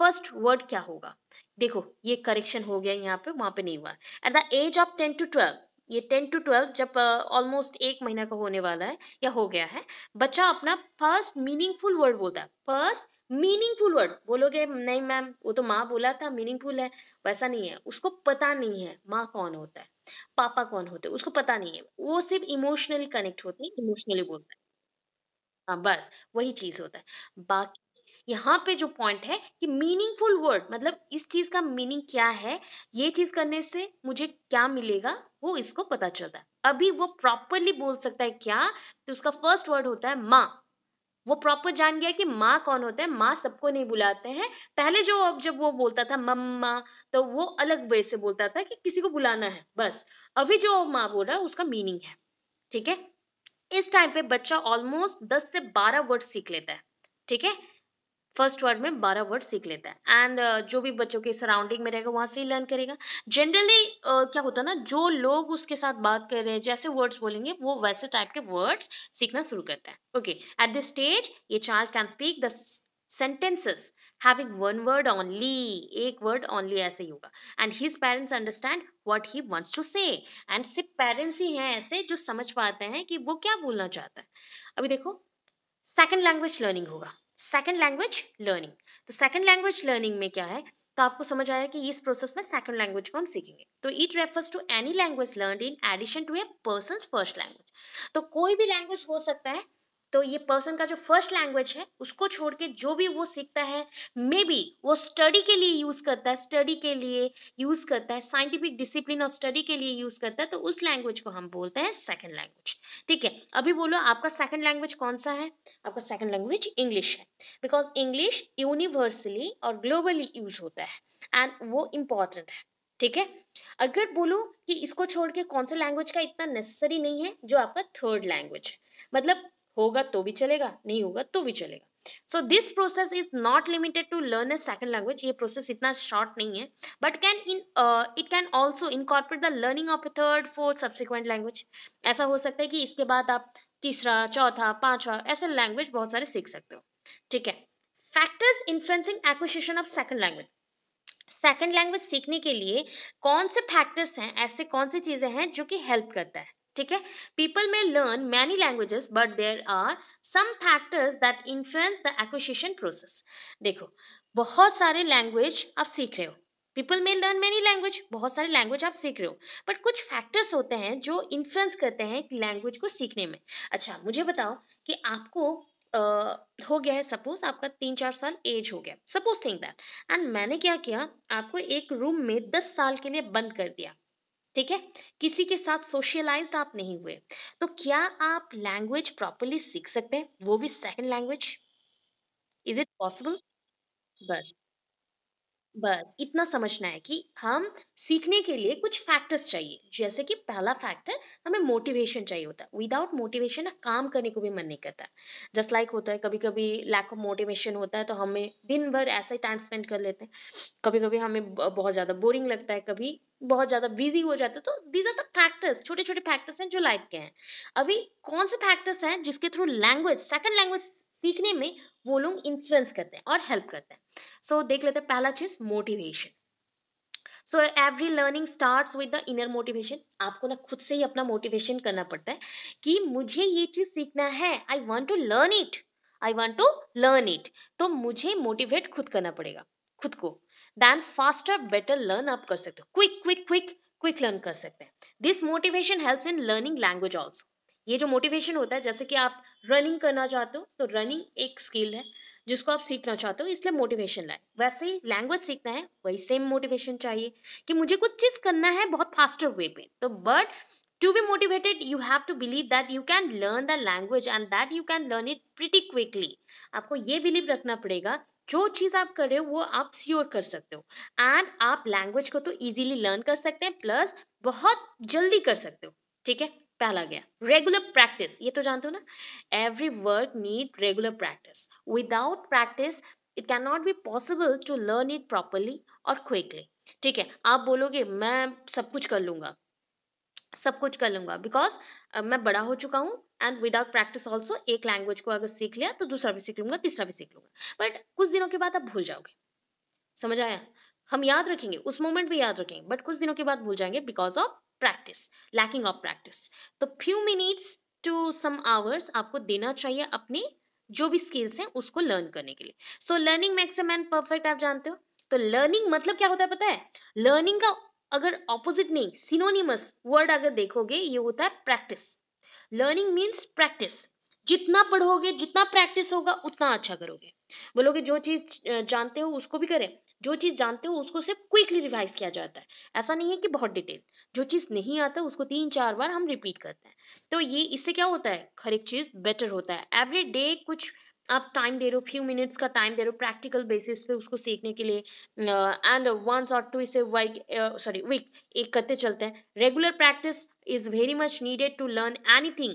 फर्स्ट वर्ड क्या होगा? देखो, ये करेक्शन हो गया यहाँ पे, वहां पे नहीं हुआ। At the age of 10 to 12, ये 10 to 12 जब ऑलमोस्ट 1 महीना का होने वाला है या हो गया है, बच्चा अपना फर्स्ट मीनिंगफुल वर्ड बोलता है। फर्स्ट मीनिंगफुल वर्ड बोलोगे, नहीं मैम वो तो माँ बोला था मीनिंगफुल है। वैसा नहीं है, उसको पता नहीं है माँ कौन होता है, पापा कौन होते हैं, उसको पता नहीं है। वो सिर्फ इमोशनली कनेक्ट होती है, इमोशनली बोलता है। हाँ, बस वही चीज़ होता है। बाकी यहाँ पे जो पॉइंट है कि मीनिंगफुल वर्ड मतलब इस चीज़ का मीनिंग क्या है, ये चीज़ करने से मुझे क्या मिलेगा, वो इसको पता चलता है। अभी वो प्रॉपरली बोल सकता है क्या, तो उसका फर्स्ट वर्ड होता है माँ। वो प्रॉपर जान गया कि माँ कौन होता है, माँ सबको नहीं बुलाते हैं। पहले जो अब जब वो बोलता था मम्मा, तो वो अलग वे से बोलता था कि किसी को बुलाना है, बस। अभी जो माँ बोल रहा है उसका मीनिंग है, ठीक है? इस टाइम पे बच्चा ऑलमोस्ट 10 से 12 वर्ड सीख लेता है, ठीक है? फर्स्ट वर्ड में 12 वर्ड सीख लेता है। एंड जो भी बच्चों के सराउंडिंग में रहेगा वहां से ही लर्न करेगा। जनरली क्या होता है ना, जो लोग उसके साथ बात कर रहे हैं, जैसे वर्ड्स बोलेंगे वो वैसे टाइप के वर्ड्स सीखना शुरू करता है। ओके, एट दिस स्टेज ये child can speak the sentences having one word only, एक वर्ड ओनली ऐसे ही होगा। And his parents understand what he wants to say. And सिर्फ पेरेंट्स ही हैं ऐसे जो समझ पाते हैं कि वो क्या बोलना चाहता है। अभी देखो, सेकंड लैंग्वेज लर्निंग होगा। सेकंड लैंग्वेज लर्निंग, तो सेकंड लैंग्वेज लर्निंग में क्या है, तो आपको समझ आया कि इस प्रोसेस में सेकंड लैंग्वेज को हम सीखेंगे। तो it refers to any language learned in addition to a person's first language. तो कोई भी लैंग्वेज हो सकता है, तो ये पर्सन का जो फर्स्ट लैंग्वेज है उसको छोड़ के जो भी वो सीखता है, मे बी वो स्टडी के लिए यूज करता है, स्टडी के लिए यूज करता है, साइंटिफिक डिसिप्लिन और स्टडी के लिए यूज करता है, तो उस लैंग्वेज को हम बोलते हैं सेकंड लैंग्वेज। ठीक है, अभी बोलो आपका सेकंड लैंग्वेज कौन सा है? आपका सेकंड लैंग्वेज इंग्लिश है, बिकॉज इंग्लिश यूनिवर्सली और ग्लोबली यूज होता है एंड वो इम्पॉर्टेंट है। ठीक है, अगर बोलो कि इसको छोड़ के कौन सा लैंग्वेज का इतना नेसेसरी नहीं है, जो आपका थर्ड लैंग्वेज, मतलब होगा तो भी चलेगा, नहीं होगा तो भी चलेगा। So this process is not limited to learn a second language, ये प्रोसेस इतना शॉर्ट नहीं है, but can in it can also incorporate the learning of a third fourth subsequent language. ऐसा हो सकता है कि इसके बाद आप तीसरा, चौथा, पांचवा ऐसे लैंग्वेज बहुत सारे सीख सकते हो। ठीक है, factors influencing acquisition of second language. Second language सीखने के लिए कौन से फैक्टर्स हैं, ऐसे कौन सी चीजें हैं जो कि हेल्प करता है? ठीक है, people may learn many languages but there are some factors that influence the acquisition process. देखो, बहुत सारे लैंग्वेज आप सीख रहे हो, people may learn many language, बहुत सारे लैंग्वेज आप सीख रहे हो, बट कुछ फैक्टर्स होते हैं जो इन्फ्लुएंस करते हैं लैंग्वेज को सीखने में। अच्छा, मुझे बताओ कि आपको हो गया है, सपोज आपका 3 4 साल एज हो गया, सपोज थिंक दैट, एंड मैंने क्या किया, आपको एक रूम में 10 साल के लिए बंद कर दिया। ठीक है, किसी के साथ सोशलाइज्ड आप नहीं हुए, तो क्या आप लैंग्वेज प्रॉपरली सीख सकते हैं, वो भी second language? Is it possible? बस, बस इतना समझना है कि हम सीखने के लिए कुछ फैक्टर्स चाहिए। जैसे कि पहला फैक्टर, हमें मोटिवेशन चाहिए होता है। विदाउट मोटिवेशन ना काम करने को भी मन नहीं करता। जस्ट लाइक होता है, कभी कभी लैक ऑफ मोटिवेशन होता है तो हमें दिन भर ऐसे ही टाइम स्पेंड कर लेते हैं। कभी कभी हमें बहुत ज़्यादा बोरिंग लगता है, कभी बहुत ज़्यादा बिजी हो जाता है। तो दीज आर द फैक्टर्स, छोटे छोटे फैक्टर्स हैं जो लाइफ के हैं। अभी कौन से फैक्टर्स हैं जिसके थ्रू लैंग्वेज, सेकंड लैंग्वेज सीखने में वो लोग इन्फ्लुएंस करते हैं और हेल्प करते हैं? सो देख लेते हैं, पहला चीज motivation. So every learning starts with the inner motivation. आपको ना खुद से ही अपना मोटिवेशन करना पड़ता है कि मुझे ये चीज सीखना है, I want to learn it, I want to learn it. तो मुझे मोटिवेट खुद करना पड़ेगा खुद को। देन फास्टर बेटर लर्न आप कर सकते हो, quick quick quick quick learn कर सकते हैं। This motivation helps in learning language also. ये जो मोटिवेशन होता है, जैसे कि आप रनिंग करना चाहते हो तो रनिंग एक स्किल है जिसको आप सीखना चाहते हो, इसलिए मोटिवेशन लाए। वैसे ही लैंग्वेज सीखना है, वही सेम मोटिवेशन चाहिए कि मुझे कुछ चीज करना है बहुत फास्टर वे पे। तो but to be motivated you have to believe that you can learn the language and that you can learn it pretty quickly. आपको ये बिलीव रखना पड़ेगा जो चीज आप कर रहे हो वो आप श्योर कर सकते हो, एंड आप लैंग्वेज को तो इजीली लर्न कर सकते हैं प्लस बहुत जल्दी कर सकते हो। ठीक है, पहला गया रेगुलर प्रैक्टिस, ये तो जानते हो ना। Every work need regular practice. Without practice, it cannot be possible to learn it properly or quickly. ठीक है, आप बोलोगे मैं सब कुछ कर लूंगा, सब कुछ कर लूंगा बिकॉज मैं बड़ा हो चुका हूँ, एंड विदाउट प्रैक्टिस ऑल्सो एक लैंग्वेज को अगर सीख लिया तो दूसरा भी सीख लूंगा, तीसरा भी सीख लूंगा, बट कुछ दिनों के बाद आप भूल जाओगे। समझ आया? हम याद रखेंगे, उस मोमेंट पे याद रखेंगे, बट कुछ दिनों के बाद भूल जाएंगे because of practice, lacking of practice. तो few minutes to some hours आपको देना चाहिए अपने जो भी स्किल्स हैं उसको लर्न करने के लिए। So learning makes a man perfect, आप जानते हो। तो लर्निंग मतलब क्या होता है पता है? लर्निंग का अगर ऑपोजिट नहीं, सिनोनिमस वर्ड अगर देखोगे, ये होता है प्रैक्टिस। Learning means practice. जितना पढ़ोगे, जितना प्रैक्टिस होगा, उतना अच्छा करोगे। बोलोगे जो चीज जानते हो उसको भी करें, जो चीज जानते हो उसको सिर्फ क्विकली रिवाइज किया जाता है। ऐसा नहीं है कि बहुत डिटेल, जो चीज नहीं आता उसको 3-4 बार हम रिपीट करते हैं। तो ये इससे क्या होता है, हर एक चीज बेटर होता है। एवरी डे कुछ आप टाइम दे रहे हो, फ्यू मिनट्स का टाइम दे रहे हो प्रैक्टिकल बेसिस पे उसको सीखने के लिए, and once or twice week एक करते चलते हैं। Regular practice is very much needed to learn anything.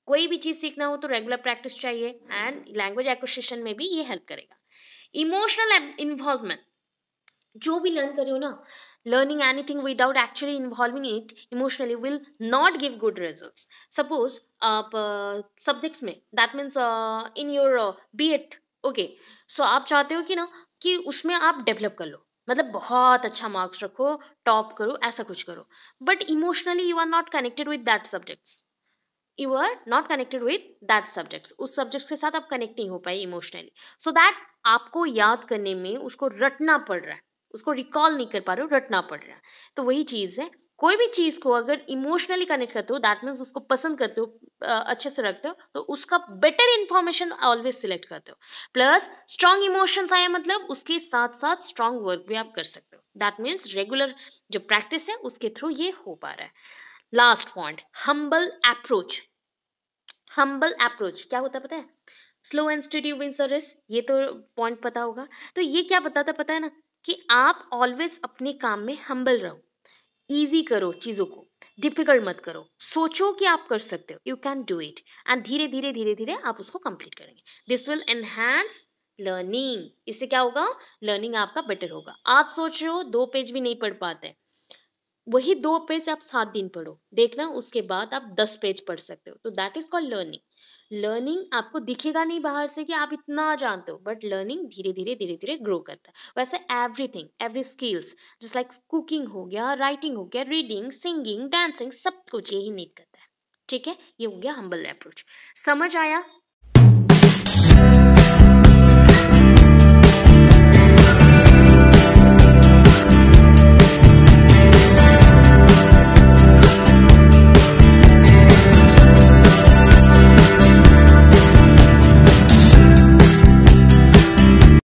कोई भी चीज सीखना हो तो रेगुलर प्रैक्टिस चाहिए, एंड लैंग्वेज एक्विजिशन में भी ये हेल्प करेगा। इमोशनल इन्वॉल्वमेंट, जो भी लर्न कर रहे हो ना, learning anything without actually involving it emotionally will not give good results. Suppose आप सब्जेक्ट्स में, that means in your BEd, okay, so आप चाहते हो कि ना कि उसमें आप डेवलप कर लो, मतलब बहुत अच्छा मार्क्स रखो, टॉप करो, ऐसा कुछ करो, but emotionally you are not connected with that subjects, you are not connected with that subjects, उस सब्जेक्ट्स के साथ आप कनेक्ट नहीं हो पाए इमोशनली, सो दैट आपको याद करने में उसको रटना पड़ रहा है, उसको रिकॉल नहीं कर पा रहे हो, रटना पड़ रहा है। तो वही चीज है, कोई भी चीज को अगर इमोशनली कनेक्ट करते हो, दैट मीन्स उसको पसंद करते हो, अच्छे से रखते हो, तो उसका बेटर इंफॉर्मेशन ऑलवेज सिलेक्ट करते हो। प्लस स्ट्रॉन्ग इमोशंस आया मतलब उसके साथ साथ स्ट्रॉन्ग वर्क भी आप कर सकते हो। दैट मीन्स रेगुलर जो प्रैक्टिस है उसके थ्रू ये हो पा रहा है। Last point, humble approach. Humble approach क्या होता है पता है? Slow and study wins a race, ये तो पॉइंट पता होगा। तो ये क्या बताता पता है ना, कि आप ऑलवेज अपने काम में हम्बल रहो, इजी करो चीजों को, डिफिकल्ट मत करो, सोचो कि आप कर सकते हो, you can do it, and धीरे धीरे धीरे धीरे आप उसको कंप्लीट करेंगे। This will enhance learning. इससे क्या होगा, लर्निंग आपका बेटर होगा। आप सोच रहे हो 2 पेज भी नहीं पढ़ पाते, वही 2 पेज आप 7 दिन पढ़ो, देखना उसके बाद आप 10 पेज पढ़ सकते हो, तो that is called learning. Learning आपको दिखेगा नहीं बाहर से कि आप इतना जानते हो, बट लर्निंग धीरे धीरे धीरे धीरे ग्रो करता है। वैसे everything, every skills, just like cooking हो गया, राइटिंग हो गया, रीडिंग, सिंगिंग, डांसिंग, सब कुछ यही नीड करता है। ठीक है, ये हो गया हम्बल अप्रोच। समझ आया?